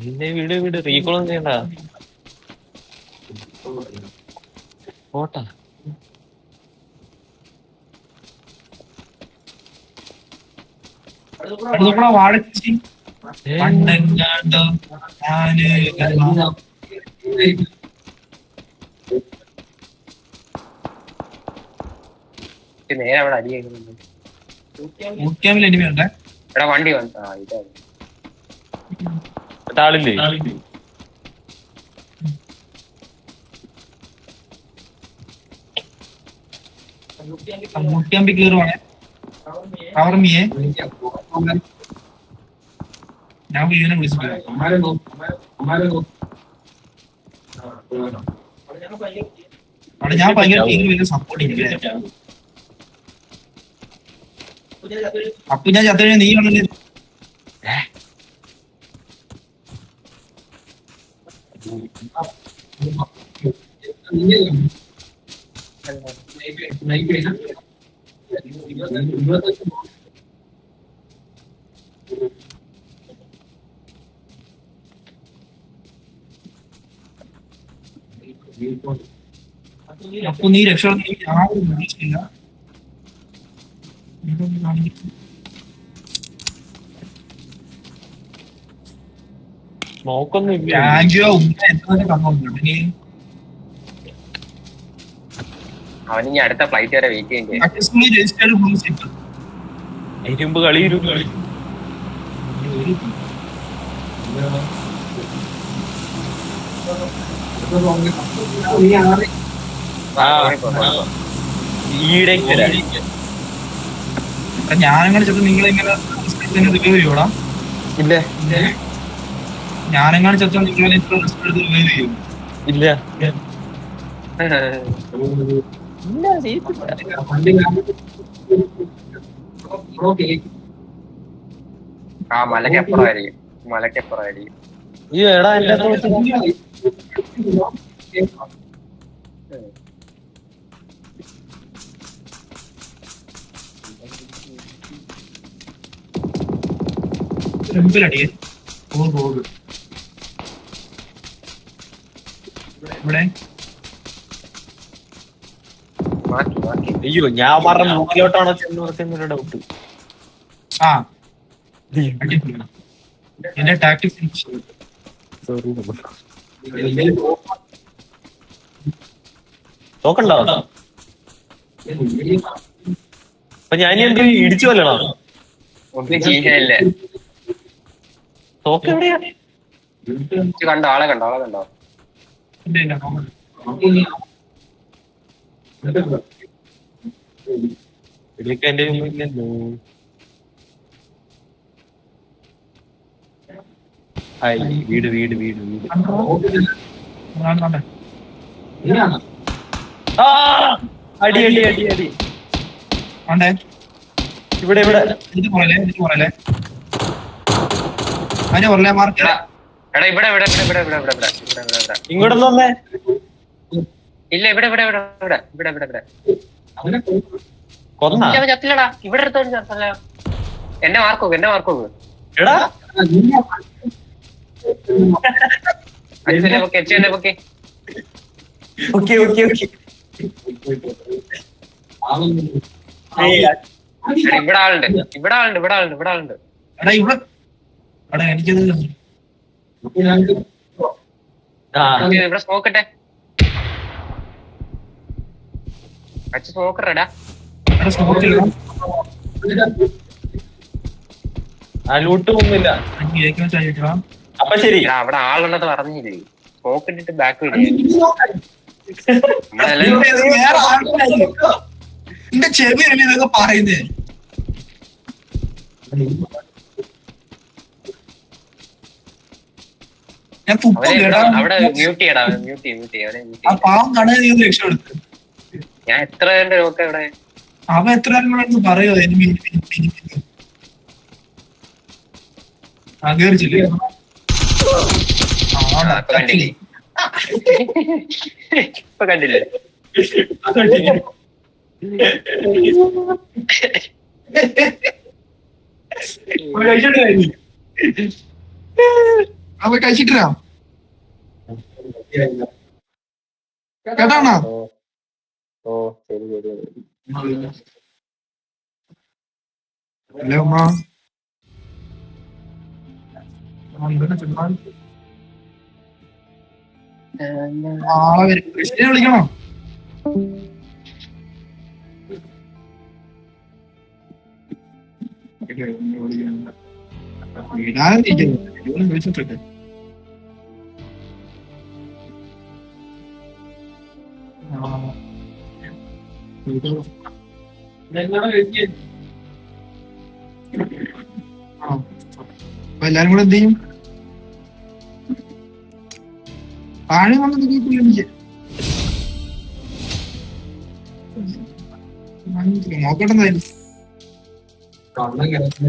നിന്റെ വീട് വീട് റീകോളും ചെയ്യണ്ട പോട്ടാ. വാടച്ചി പണ്ടെങ്ങാണ്ടോ നേരെ അവിടെ അടി കഴിക്കുന്നുണ്ട്. എനിമിയുണ്ട്. എടാ വണ്ടി വന്നു. ആളില്ലേ? മുട്ടിയമ്പി കയറുവാണ്. കവർമിയെ ഞാൻ ഇവനെ വിളിച്ചിട്ട് അവിടെ ഞാൻ ഭയങ്കര വലിയ സപ്പോർട്ട് ചെയ്യില്ല. അപ്പൊ ഞാൻ ചത്ത നീ ആണല്ലേ അപ്പൊ നീ രക്ഷപ്പെടുന്ന യാതൊരു പ്രതീക്ഷയില്ല. നോക്കൊന്നും ഇല്ല. അവനിനി അടുത്ത ഫ്ലൈറ്റ് വരെ വെയിറ്റ് ചെയ്യും. ഇരുമ്പ് കളി ഇരുമ്പ് കളി. ഞാനങ്ങനെ ചെന്ന് നിങ്ങളിങ്ങനെ റിവൈവ് ചെയ്യോടാ. ഇല്ല ഞാനെങ്ങനെ ചെത്താൻ നിങ്ങളെ റിസ്ക് എടുത്ത് റിവൈവ് ചെയ്യും. ഇല്ല മലക്കപ്പുറമായിരിക്കും. ഈ എടാ എന്റെ ടെമ്പിലടിയെ ഇവിടെ അയ്യോ ഞാൻ പറഞ്ഞ മുക്കിലോട്ടാണോ ചെന്ന് ഡൗട്ട്. ആ എന്റെ ടാക്ടിക്സ് നോക്കണ്ടോ? അപ്പൊ ഞാൻ എന്ത് ഇടിച്ചു വല്ലണോ? ഒന്നും ചെയ്യാനില്ല. തോക്ക് എവിടെയാ? കണ്ടോ? ആളെ കണ്ടോ? ഇതൊക്കെ എന്റെ ഇല്ലല്ലോ. വീട് അടി അടി അടി അടി ഇവിടെ ഇവിടെ ഇങ്ങോട്ടൊന്നും വന്നേ. ഇല്ല ഇവിടെ ചത്തില്ലടാ. ഇവിടെ എടുത്തോണ്ട് ചത്തല്ല. എന്നെ മാർക്കോക്ക് എടാ ഇവിടെ ആളുണ്ട്. ഇവിടെ സ്മോക്കട്ടെ. അച്ഛൻ സ്മോക്കറടാ. ലൂട്ടൊന്നുമില്ല. അപ്പൊ ശരി അവിടെ ആളുണ്ടെന്ന് പറഞ്ഞില്ലേ? സ്മോക്ക് ഇട്ടിട്ട് ബാക്ക് എന്റെ ചെവിയല്ലേ ഇതൊക്കെ പറയുന്നേ. ഞാൻ അവിടെ മ്യൂട്ട് ചെയ്യടാ. പാവം കടയിൽ നീ രക്ഷപ്പെടുത്തു. ഞാൻ എത്ര പേരുടെ നോക്ക ഇവിടെ. അവൻ എത്ര പേരോട് പറയോ എനിമി കേറിച്ചില്ലേ? ഇപ്പൊ കണ്ടില്ലേ? അവ കഴിച്ചിട്ടാ കേട്ടാണോ ഓ ശരി ശരി ഹലോ അമ്മ ആളെ വരും കൃഷ്ണനെ വിളിക്കണോ വിടാനിരിക്കുന്നു വിളിച്ചിട്ടുണ്ട് അപ്പൊ എല്ലാരും കൂടെ എന്ത് ചെയ്യും താഴെ വന്നത് എനിക്ക് നോക്കട്ടെ എന്തായാലും